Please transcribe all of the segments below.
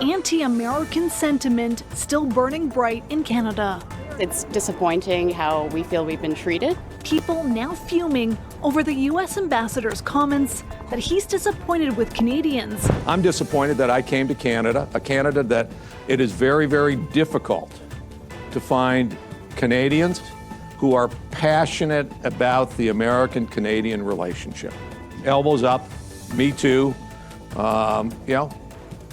anti-American sentiment still burning bright in Canada. It's disappointing how we feel we've been treated. People now fuming over the U.S. ambassador's comments that he's disappointed with Canadians. I'm disappointed that I came to Canada, a Canada that it is very, very difficult to find Canadians who are passionate about the American-Canadian relationship. Elbows up, me too.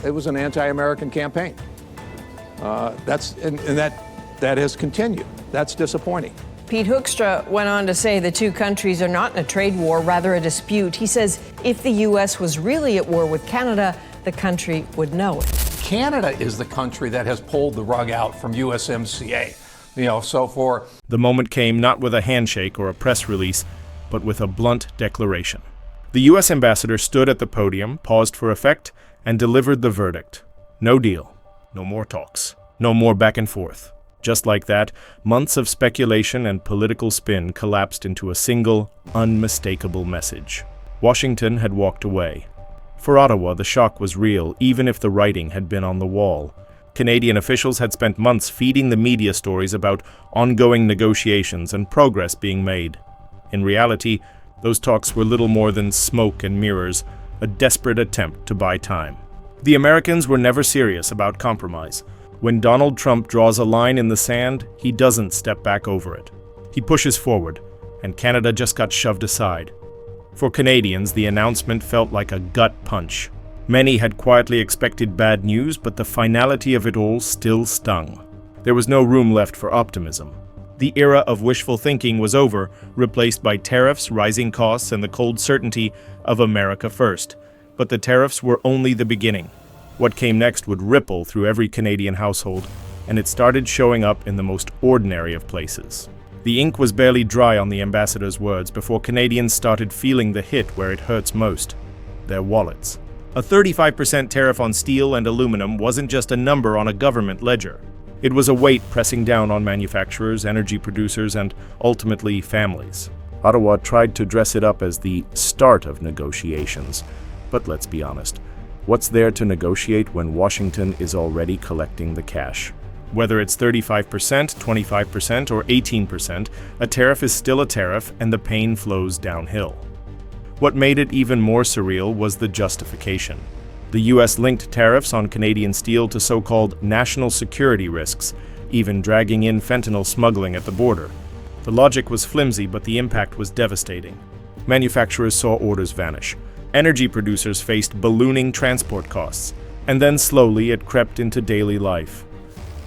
It was an anti-American campaign. That has continued. That's disappointing. Pete Hoekstra went on to say the two countries are not in a trade war, rather a dispute. He says if the U.S. was really at war with Canada, the country would know it. Canada is the country that has pulled the rug out from USMCA. The moment came not with a handshake or a press release, but with a blunt declaration. The U.S. ambassador stood at the podium, paused for effect, and delivered the verdict. No deal. No more talks. No more back and forth. Just like that, months of speculation and political spin collapsed into a single, unmistakable message. Washington had walked away. For Ottawa, the shock was real, even if the writing had been on the wall. Canadian officials had spent months feeding the media stories about ongoing negotiations and progress being made. In reality, those talks were little more than smoke and mirrors, a desperate attempt to buy time. The Americans were never serious about compromise. When Donald Trump draws a line in the sand, he doesn't step back over it. He pushes forward, and Canada just got shoved aside. For Canadians, the announcement felt like a gut punch. Many had quietly expected bad news, but the finality of it all still stung. There was no room left for optimism. The era of wishful thinking was over, replaced by tariffs, rising costs, and the cold certainty of America first. But the tariffs were only the beginning. What came next would ripple through every Canadian household, and it started showing up in the most ordinary of places. The ink was barely dry on the ambassador's words before Canadians started feeling the hit where it hurts most: their wallets. A 35% tariff on steel and aluminum wasn't just a number on a government ledger. It was a weight pressing down on manufacturers, energy producers, and ultimately families. Ottawa tried to dress it up as the start of negotiations, but let's be honest. What's there to negotiate when Washington is already collecting the cash? Whether it's 35%, 25%, or 18%, a tariff is still a tariff, and the pain flows downhill. What made it even more surreal was the justification. The U.S. linked tariffs on Canadian steel to so-called national security risks, even dragging in fentanyl smuggling at the border. The logic was flimsy, but the impact was devastating. Manufacturers saw orders vanish. Energy producers faced ballooning transport costs, and then slowly it crept into daily life.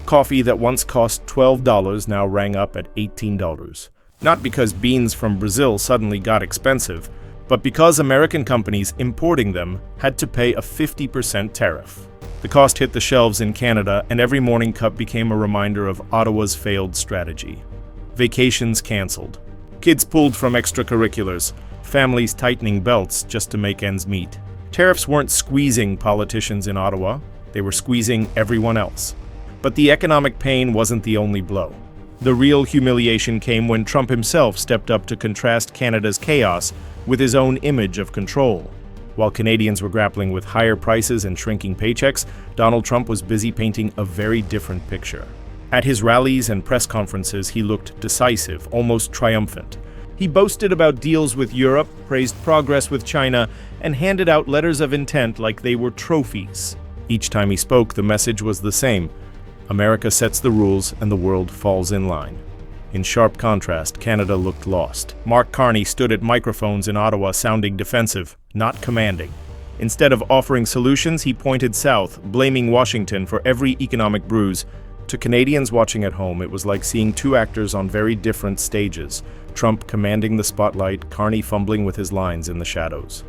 Coffee that once cost $12 now rang up at $18. Not because beans from Brazil suddenly got expensive, but because American companies importing them had to pay a 50% tariff. The cost hit the shelves in Canada, and every morning cup became a reminder of Ottawa's failed strategy. Vacations canceled. Kids pulled from extracurriculars. Families tightening belts just to make ends meet. Tariffs weren't squeezing politicians in Ottawa, they were squeezing everyone else. But the economic pain wasn't the only blow. The real humiliation came when Trump himself stepped up to contrast Canada's chaos with his own image of control. While Canadians were grappling with higher prices and shrinking paychecks, Donald Trump was busy painting a very different picture. At his rallies and press conferences, he looked decisive, almost triumphant. He boasted about deals with Europe, praised progress with China, and handed out letters of intent like they were trophies. Each time he spoke, the message was the same: America sets the rules and the world falls in line. In sharp contrast, Canada looked lost. Mark Carney stood at microphones in Ottawa sounding defensive, not commanding. Instead of offering solutions, he pointed south, blaming Washington for every economic bruise. To Canadians watching at home, it was like seeing two actors on very different stages, Trump commanding the spotlight, Carney fumbling with his lines in the shadows.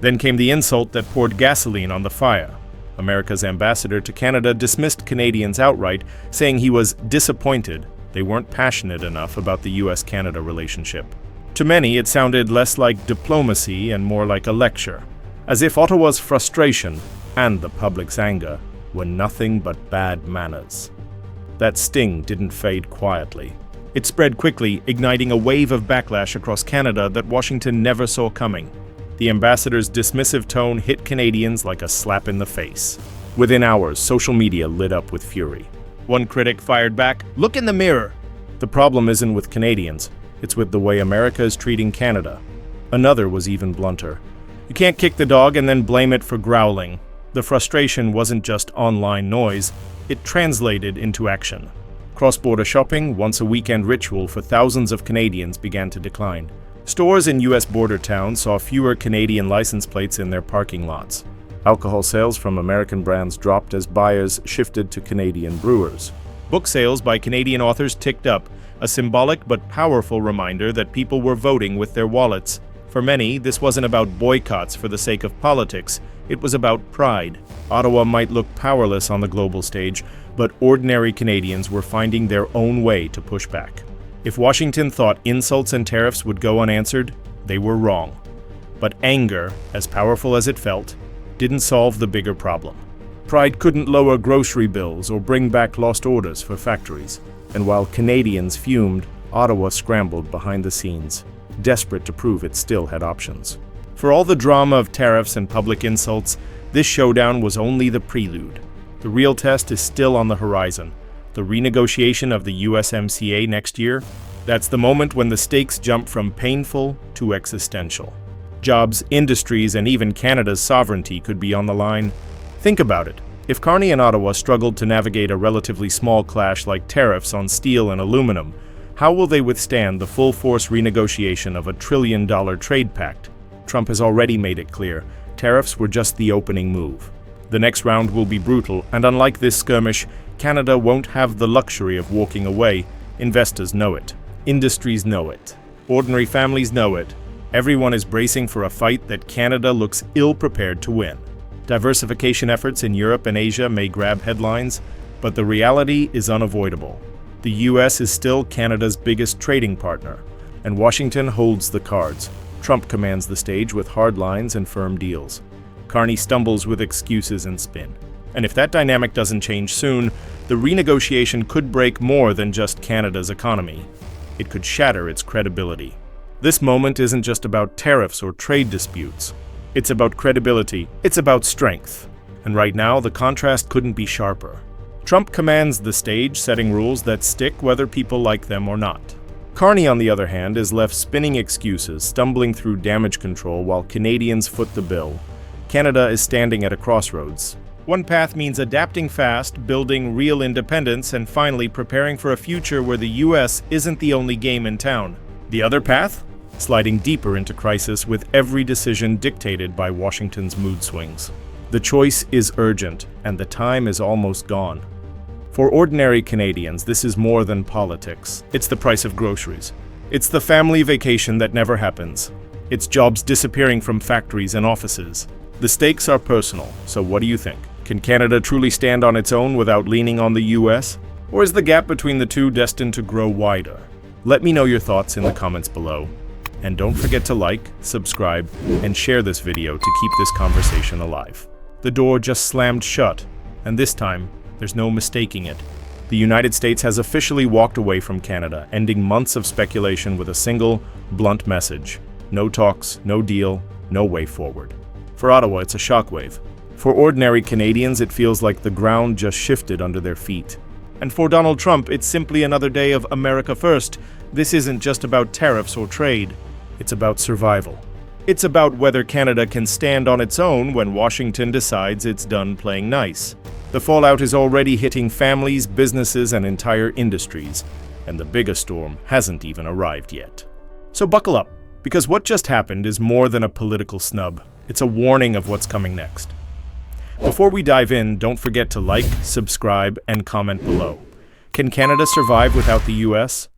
Then came the insult that poured gasoline on the fire. America's ambassador to Canada dismissed Canadians outright, saying he was disappointed they weren't passionate enough about the U.S.-Canada relationship. To many, it sounded less like diplomacy and more like a lecture, as if Ottawa's frustration and the public's anger were nothing but bad manners. That sting didn't fade quietly. It spread quickly, igniting a wave of backlash across Canada that Washington never saw coming. The ambassador's dismissive tone hit Canadians like a slap in the face. Within hours, social media lit up with fury. One critic fired back, "Look in the mirror." The problem isn't with Canadians, it's with the way America is treating Canada. Another was even blunter. "You can't kick the dog and then blame it for growling." The frustration wasn't just online noise, it translated into action. Cross-border shopping, once a weekend ritual for thousands of Canadians, began to decline. Stores in U.S. border towns saw fewer Canadian license plates in their parking lots. Alcohol sales from American brands dropped as buyers shifted to Canadian brewers. Book sales by Canadian authors ticked up, a symbolic but powerful reminder that people were voting with their wallets. For many, this wasn't about boycotts for the sake of politics, it was about pride. Ottawa might look powerless on the global stage, but ordinary Canadians were finding their own way to push back. If Washington thought insults and tariffs would go unanswered, they were wrong. But anger, as powerful as it felt, didn't solve the bigger problem. Pride couldn't lower grocery bills or bring back lost orders for factories. And while Canadians fumed, Ottawa scrambled behind the scenes, desperate to prove it still had options. For all the drama of tariffs and public insults, this showdown was only the prelude. The real test is still on the horizon. The renegotiation of the USMCA next year, that's the moment when the stakes jump from painful to existential. Jobs, industries, and even Canada's sovereignty could be on the line. Think about it. If Carney and Ottawa struggled to navigate a relatively small clash like tariffs on steel and aluminum, how will they withstand the full-force renegotiation of a $1 trillion trade pact? Trump has already made it clear, tariffs were just the opening move. The next round will be brutal, and unlike this skirmish, Canada won't have the luxury of walking away. Investors know it. Industries know it. Ordinary families know it. Everyone is bracing for a fight that Canada looks ill-prepared to win. Diversification efforts in Europe and Asia may grab headlines, but the reality is unavoidable. The US is still Canada's biggest trading partner, and Washington holds the cards. Trump commands the stage with hard lines and firm deals. Carney stumbles with excuses and spin. And if that dynamic doesn't change soon, the renegotiation could break more than just Canada's economy. It could shatter its credibility. This moment isn't just about tariffs or trade disputes. It's about credibility. It's about strength. And right now, the contrast couldn't be sharper. Trump commands the stage, setting rules that stick whether people like them or not. Carney, on the other hand, is left spinning excuses, stumbling through damage control while Canadians foot the bill. Canada is standing at a crossroads. One path means adapting fast, building real independence, and finally preparing for a future where the US isn't the only game in town. The other path? Sliding deeper into crisis with every decision dictated by Washington's mood swings. The choice is urgent, and the time is almost gone. For ordinary Canadians, this is more than politics. It's the price of groceries. It's the family vacation that never happens. It's jobs disappearing from factories and offices. The stakes are personal, so what do you think? Can Canada truly stand on its own without leaning on the US? Or is the gap between the two destined to grow wider? Let me know your thoughts in the comments below. And don't forget to like, subscribe, and share this video to keep this conversation alive. The door just slammed shut, and this time, there's no mistaking it. The United States has officially walked away from Canada, ending months of speculation with a single, blunt message. No talks, no deal, no way forward. For Ottawa, it's a shockwave. For ordinary Canadians, it feels like the ground just shifted under their feet. And for Donald Trump, it's simply another day of America First. This isn't just about tariffs or trade. It's about survival. It's about whether Canada can stand on its own when Washington decides it's done playing nice. The fallout is already hitting families, businesses, and entire industries, and the biggest storm hasn't even arrived yet. So buckle up, because what just happened is more than a political snub. It's a warning of what's coming next. Before we dive in, don't forget to like, subscribe, and comment below. Can Canada survive without the US?